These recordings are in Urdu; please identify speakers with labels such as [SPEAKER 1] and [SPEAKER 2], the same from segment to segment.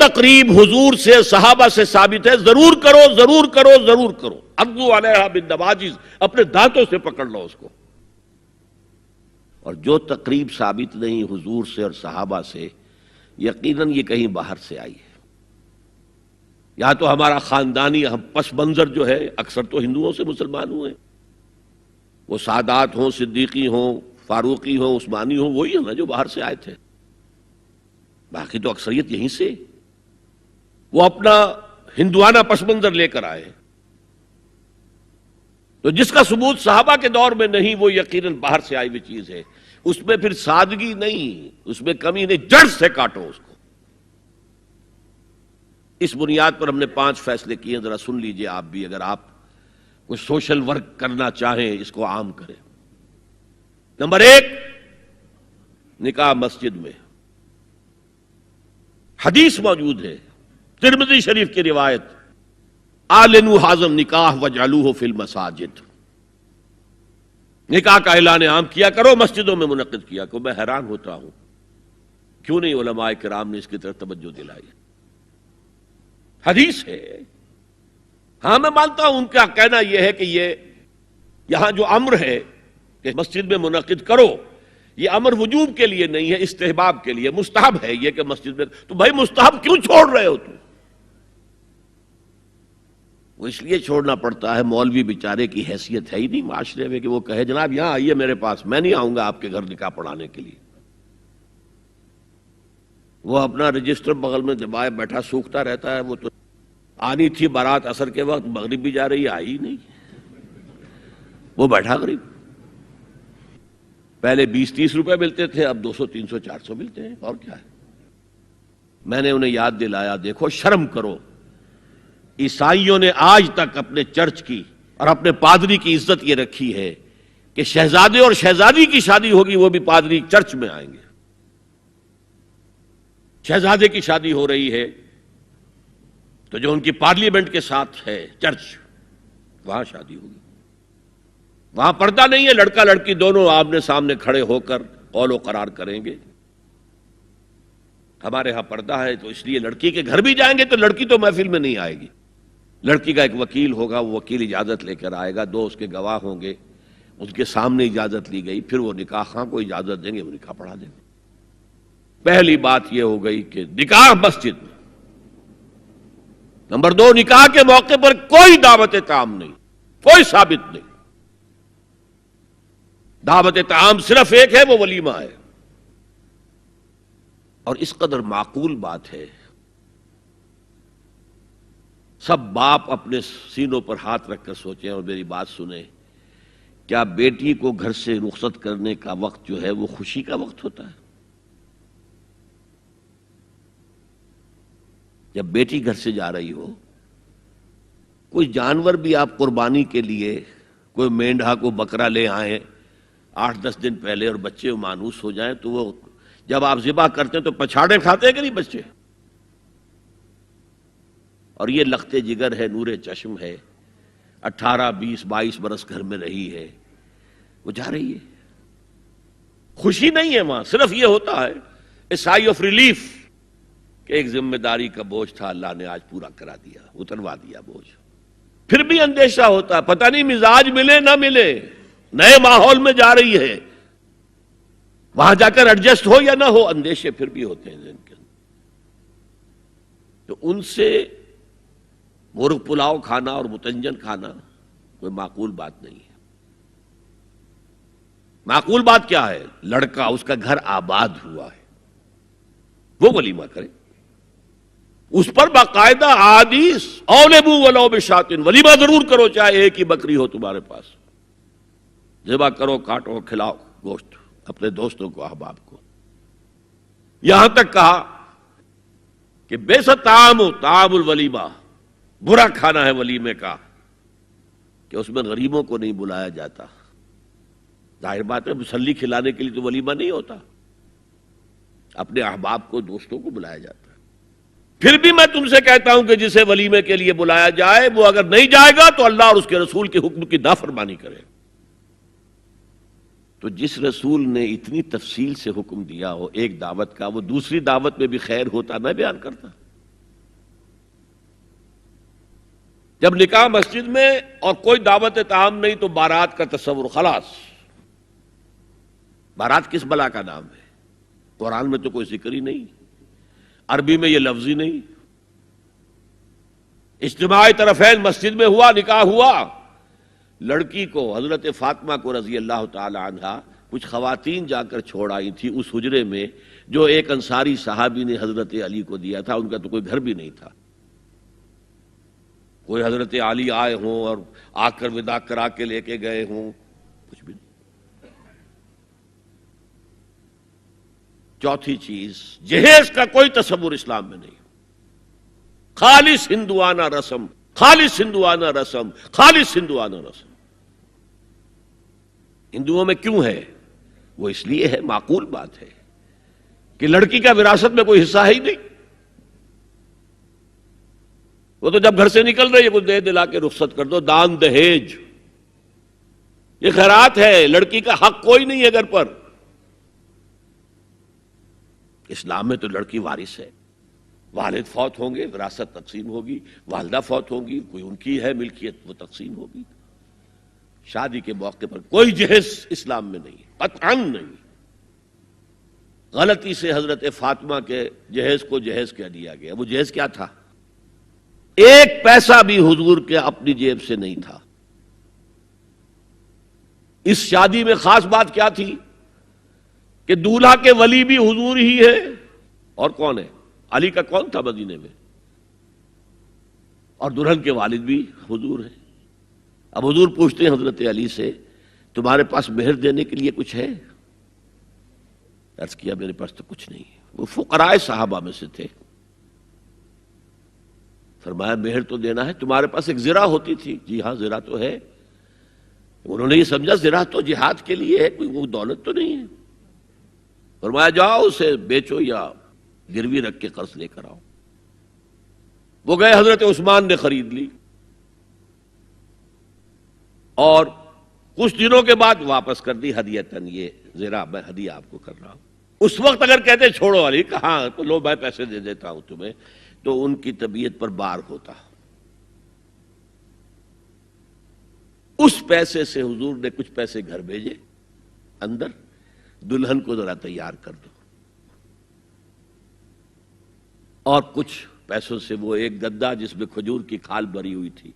[SPEAKER 1] تقریب حضور سے صحابہ سے ثابت ہے ضرور کرو ضرور کرو ضرور کرو، عضوا علیہا بالنواجذ، اپنے دانتوں سے پکڑ لو اس کو۔ اور جو تقریب ثابت نہیں حضور سے اور صحابہ سے، یقیناً یہ کہیں باہر سے آئی ہے۔ یا تو ہمارا خاندانی پس منظر جو ہے، اکثر تو ہندوؤں سے مسلمان ہوئے، وہ سادات ہوں، صدیقی ہوں، فاروقی ہوں، عثمانی ہوں، وہی ہے نا جو باہر سے آئے تھے، باقی تو اکثریت یہیں سے، وہ اپنا ہندوانہ پس منظر لے کر آئے۔ تو جس کا ثبوت صحابہ کے دور میں نہیں، وہ یقیناً باہر سے آئی ہوئی چیز ہے، اس میں پھر سادگی نہیں، اس میں کمی نہیں، جڑ سے کاٹو اس کو۔ اس بنیاد پر ہم نے 5 فیصلے کیے، ذرا سن لیجئے آپ بھی، اگر آپ کوئی سوشل ورک کرنا چاہیں اس کو عام کریں۔ نمبر 1، نکاح مسجد میں۔ حدیث موجود ہے، ترمذی شریف کی روایت، اعلنوا ھذا النکاح واجعلوہ فی المساجد، نکاح کا اعلان عام کیا کرو، مسجدوں میں منعقد کیا کرو۔ میں حیران ہوتا ہوں کیوں نہیں علماء کرام نے اس کی طرف توجہ دلائی۔ حدیث ہے، ہاں میں مانتا ہوں ان کا کہنا یہ ہے کہ یہ یہاں جو امر ہے کہ مسجد میں منعقد کرو، یہ امر وجوب کے لیے نہیں ہے، استحباب کے لیے، مستحب ہے یہ کہ مسجد میں۔ تو بھائی مستحب کیوں چھوڑ رہے ہو تم؟ وہ اس لیے چھوڑنا پڑتا ہے، مولوی بیچارے کی حیثیت ہے ہی نہیں معاشرے میں کہ وہ کہے جناب یہاں آئیے میرے پاس، میں نہیں آؤں گا آپ کے گھر نکاح پڑھانے کے لیے۔ وہ اپنا رجسٹر بغل میں دبائے بیٹھا سوکھتا رہتا ہے۔ وہ تو آنی تھی بارات عصر کے وقت، مغرب بھی جا رہی ہے، آئی ہی نہیں، وہ بیٹھا غریب۔ پہلے 20-30 روپے ملتے تھے، اب 200 300 400 ملتے ہیں، اور کیا ہے۔ میں نے انہیں یاد دلایا دیکھو شرم کرو، عیسائیوں نے آج تک اپنے چرچ کی اور اپنے پادری کی عزت یہ رکھی ہے کہ شہزادے اور شہزادی کی شادی ہوگی وہ بھی پادری چرچ میں آئیں گے۔ شہزادے کی شادی ہو رہی ہے تو جو ان کی پارلیمنٹ کے ساتھ ہے چرچ، وہاں شادی ہوگی، وہاں پردہ نہیں ہے، لڑکا لڑکی دونوں آمنے سامنے کھڑے ہو کر قول و قرار کریں گے۔ ہمارے ہاں پردہ ہے تو اس لیے لڑکی کے گھر بھی جائیں گے تو لڑکی تو محفل میں نہیں آئے گی، لڑکی کا ایک وکیل ہوگا، وہ وکیل اجازت لے کر آئے گا، 2 اس کے گواہ ہوں گے، اس کے سامنے اجازت لی گئی، پھر وہ نکاح خواہ کو اجازت دیں گے، وہ نکاح پڑھا دیں گے۔ پہلی بات یہ ہو گئی کہ نکاح مسجد میں۔ نمبر 2، نکاح کے موقع پر کوئی دعوت طعام نہیں، کوئی ثابت نہیں۔ دعوت طعام صرف ایک ہے، وہ ولیمہ ہے، اور اس قدر معقول بات ہے، سب باپ اپنے سینوں پر ہاتھ رکھ کر سوچیں اور میری بات سنیں، کیا بیٹی کو گھر سے رخصت کرنے کا وقت جو ہے وہ خوشی کا وقت ہوتا ہے؟ جب بیٹی گھر سے جا رہی ہو، کوئی جانور بھی آپ قربانی کے لیے، کوئی مینڈھا کو بکرا لے آئیں 8-10 دن پہلے اور بچے مانوس ہو جائیں تو وہ جب آپ ذبح کرتے ہیں تو پچھاڑے کھاتے ہیں کہ نہیں بچے؟ اور یہ لخت جگر ہے، نور چشم ہے، 18 20 22 برس گھر میں رہی ہے، وہ جا رہی ہے، خوشی نہیں ہے وہاں، صرف یہ ہوتا ہے اے سائی آف ریلیف کہ ایک ذمہ داری کا بوجھ تھا، اللہ نے آج پورا کرا دیا، اتروا دیا بوجھ۔ پھر بھی اندیشہ ہوتا ہے، پتہ نہیں مزاج ملے نہ ملے، نئے ماحول میں جا رہی ہے، وہاں جا کر ایڈجسٹ ہو یا نہ ہو، اندیشے پھر بھی ہوتے ہیں ذہن کے اندر۔ تو ان سے مرغ پلاؤ کھانا اور متنجن کھانا کوئی معقول بات نہیں ہے۔ معقول بات کیا ہے؟ لڑکا، اس کا گھر آباد ہوا ہے، وہ ولیمہ کرے، اس پر باقاعدہ حدیث اولبو ولو بشاۃ، ولیمہ ضرور کرو چاہے ایک ہی بکری ہو تمہارے پاس، ذبح کرو، کاٹو، کھلاؤ گوشت اپنے دوستوں کو، احباب کو۔ یہاں تک کہا کہ بیس طعام الولیمہ، برا کھانا ہے ولیمے کا کہ اس میں غریبوں کو نہیں بلایا جاتا۔ ظاہر بات ہے مسلی کھلانے کے لیے تو ولیمہ نہیں ہوتا، اپنے احباب کو، دوستوں کو بلایا جاتا ہے۔ پھر بھی میں تم سے کہتا ہوں کہ جسے ولیمے کے لیے بلایا جائے وہ اگر نہیں جائے گا تو اللہ اور اس کے رسول کے حکم کی نافرمانی کرے۔ تو جس رسول نے اتنی تفصیل سے حکم دیا ہو ایک دعوت کا، وہ دوسری دعوت میں بھی خیر ہوتا، میں بیان کرتا۔ جب نکاح مسجد میں اور کوئی دعوت طعام نہیں تو بارات کا تصور خلاص. بارات کس بلا کا نام ہے؟ قرآن میں تو کوئی ذکر ہی نہیں، عربی میں یہ لفظ ہی نہیں. اجتماع طرفین مسجد میں ہوا، نکاح ہوا. لڑکی کو، حضرت فاطمہ کو رضی اللہ تعالی عنہا، کچھ خواتین جا کر چھوڑ آئی تھی اس حجرے میں جو ایک انصاری صحابی نے حضرت علی کو دیا تھا. ان کا تو کوئی گھر بھی نہیں تھا. کوئی حضرت علی آئے ہوں اور آ کر وداع کرا کے لے کے گئے ہوں، کچھ بھی نہیں. چوتھی چیز، جہیز کا کوئی تصور اسلام میں نہیں. خالص ہندوانہ رسم، خالص ہندوانہ رسم، خالص ہندوانہ رسم. ہندوؤں میں کیوں ہے؟ وہ اس لیے ہے، معقول بات ہے کہ لڑکی کا وراثت میں کوئی حصہ ہے ہی نہیں. وہ تو جب گھر سے نکل رہی ہے کچھ دے دلا کے رخصت کر دو. دان دہیج یہ خیرات ہے، لڑکی کا حق کوئی نہیں ہے گھر پر. اسلام میں تو لڑکی وارث ہے. والد فوت ہوں گے، وراثت تقسیم ہوگی. والدہ فوت ہوں گی، کوئی ان کی ہے ملکیت، وہ تقسیم ہوگی. شادی کے موقع پر کوئی جہیز اسلام میں نہیں، قطعاً نہیں. غلطی سے حضرت فاطمہ کے جہیز کو جہیز کہہ دیا گیا. وہ جہیز کیا تھا؟ ایک پیسہ بھی حضور کے اپنی جیب سے نہیں تھا. اس شادی میں خاص بات کیا تھی کہ دولہا کے ولی بھی حضور ہی ہے. اور کون ہے؟ علی کا کون تھا مدینے میں؟ اور دلہن کے والد بھی حضور ہیں. اب حضور پوچھتے ہیں حضرت علی سے، تمہارے پاس مہر دینے کے لیے کچھ ہے؟ عرض کیا میرے پاس تو کچھ نہیں. وہ فقراء صحابہ میں سے تھے. فرمایا مہر تو دینا ہے. تمہارے پاس ایک زرہ ہوتی تھی؟ جی ہاں زرہ تو ہے. انہوں نے یہ سمجھا زرہ تو جہاد کے لیے ہے، کوئی وہ دولت تو نہیں ہے. فرمایا جاؤ اسے بیچو یا گروی رکھ کے قرض لے کر آؤ. وہ گئے، حضرت عثمان نے خرید لی اور کچھ دنوں کے بعد واپس کر دی ہدیتاً. یہ زرہ میں ہدیہ آپ کو کر رہا ہوں. اس وقت اگر کہتے چھوڑو علی، کہاں تو لو میں پیسے دے دیتا ہوں تمہیں، تو ان کی طبیعت پر بار ہوتا. اس پیسے سے حضور نے کچھ پیسے گھر بھیجے اندر، دلہن کو ذرا تیار کر دو. اور کچھ پیسوں سے وہ ایک گدا جس میں کھجور کی کھال بھری ہوئی تھی،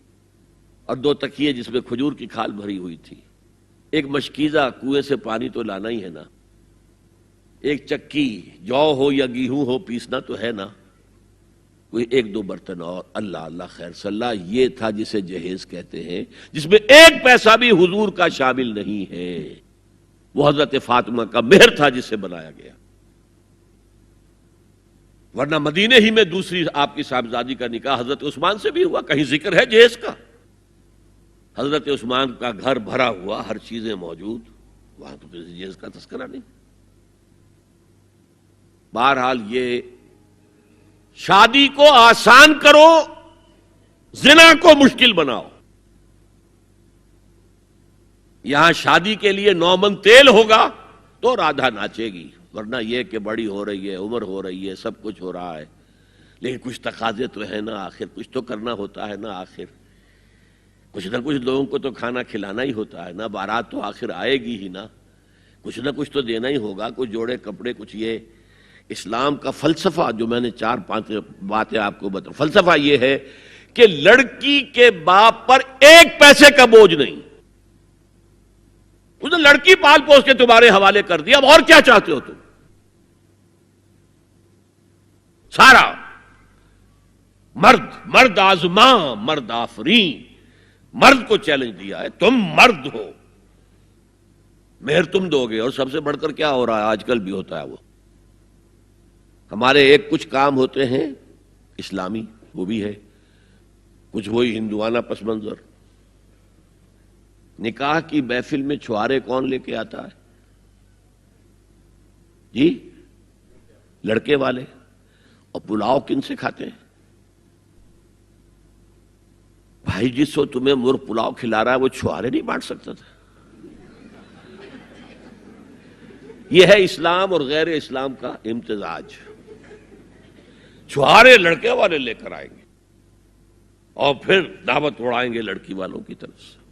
[SPEAKER 1] اور 2 تکیے جس میں کھجور کی کھال بھری ہوئی تھی، ایک مشکیزہ، کنویں سے پانی تو لانا ہی ہے نا، ایک چکی، جو ہو یا گیہوں ہو پیسنا تو ہے نا، کوئی 1-2 برتن اور. اللہ اللہ خیر صلی اللہ. یہ تھا جسے جہیز کہتے ہیں، جس میں ایک پیسہ بھی حضور کا شامل نہیں ہے. وہ حضرت فاطمہ کا مہر تھا جسے بنایا گیا. ورنہ مدینے ہی میں دوسری آپ کی صاحبزادی کا نکاح حضرت عثمان سے بھی ہوا. کہیں ذکر ہے جہیز کا؟ حضرت عثمان کا گھر بھرا ہوا، ہر چیزیں موجود، وہاں تو کسی جہیز کا تذکرہ نہیں. بہرحال یہ شادی کو آسان کرو، زنا کو مشکل بناؤ. یہاں شادی کے لیے 9 من تیل ہوگا تو رادھا ناچے گی. ورنہ یہ کہ بڑی ہو رہی ہے، عمر ہو رہی ہے، سب کچھ ہو رہا ہے، لیکن کچھ تقاضے تو ہے نا، آخر کچھ تو کرنا ہوتا ہے نا. آخر کچھ نہ کچھ لوگوں کو تو کھانا کھلانا ہی ہوتا ہے نا. بارات تو آخر آئے گی ہی نا، کچھ نہ کچھ تو دینا ہی ہوگا. کچھ جوڑے کپڑے، کچھ. یہ اسلام کا فلسفہ جو میں نے 4-5 باتیں آپ کو بتا، فلسفہ یہ ہے کہ لڑکی کے باپ پر ایک پیسے کا بوجھ نہیں. اس نے لڑکی پال پوس کے تمہارے حوالے کر دیا، اب اور کیا چاہتے ہو تم؟ سارا مرد آزماں، مرد آفرین، مرد کو چیلنج دیا ہے، تم مرد ہو، مہر تم دو گے. اور سب سے بڑھ کر کیا ہو رہا ہے آج کل بھی ہوتا ہے، وہ ہمارے ایک کچھ کام ہوتے ہیں اسلامی، وہ بھی ہے، کچھ وہی ہندوانہ پس منظر. نکاح کی محفل میں چھوارے کون لے کے آتا ہے؟ جی لڑکے والے. اور پلاؤ کن سے کھاتے ہیں؟ بھائی جس کو تمہیں مرغ پلاؤ کھلا رہا ہے وہ چھوارے نہیں بانٹ سکتا تھا؟ یہ ہے اسلام اور غیر اسلام کا امتزاج. چھوارے لڑکے والے لے کر آئیں گے اور پھر دعوت اڑائیں گے لڑکی والوں کی طرف سے.